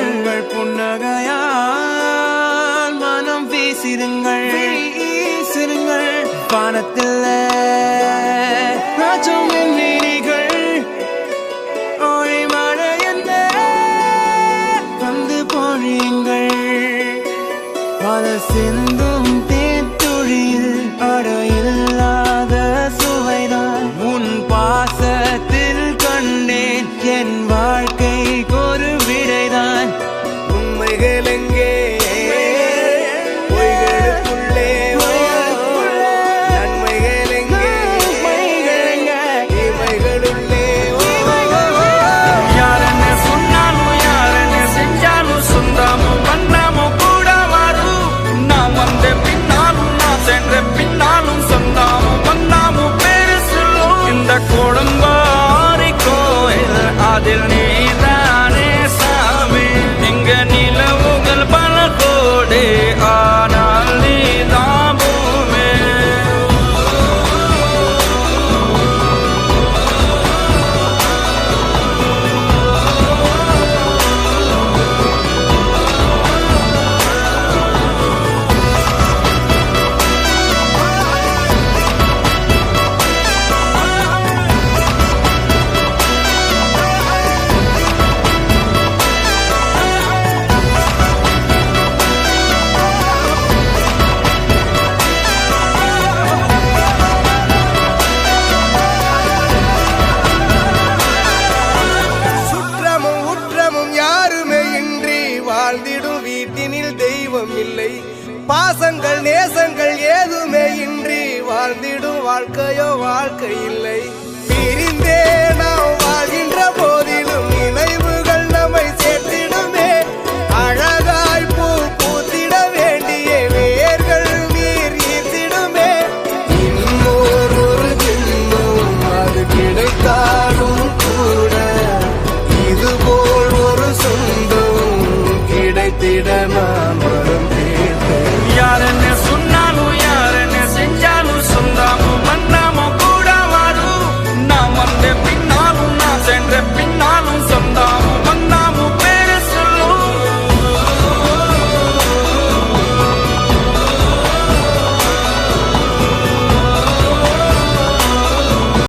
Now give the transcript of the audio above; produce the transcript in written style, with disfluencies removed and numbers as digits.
உங்கள் புன்னகையால் மனம் வீசிருங்கள் வானத்தில் நீரிகள் ஒளி மழை என்ன வந்து பொழியுங்கள் பல சிந்தும் தேத்துழியில் அடையில்லாத சுவைதான் உன் பாசத்தில் கண்டேன் என் வாழ்க்கைக்கு ஒரு விடைதான் உண்மைகள் எங்கே கொடும்பாரி கோயில் அதில் நீதானே சாமி இங்க நிலவுகள் பல கோடி ஆனால் நீதான் பூமி வாழ்ந்திடும் வீட்டினில் தெய்வம் இல்லை பாசங்கள் நேசங்கள் ஏதுமே இன்றி வாழ்ந்திடும் வாழ்க்கையோ வாழ்க்கை இல்லை பிரிந்தே நாம் வாழ்கின்ற போதிலும் நினைவு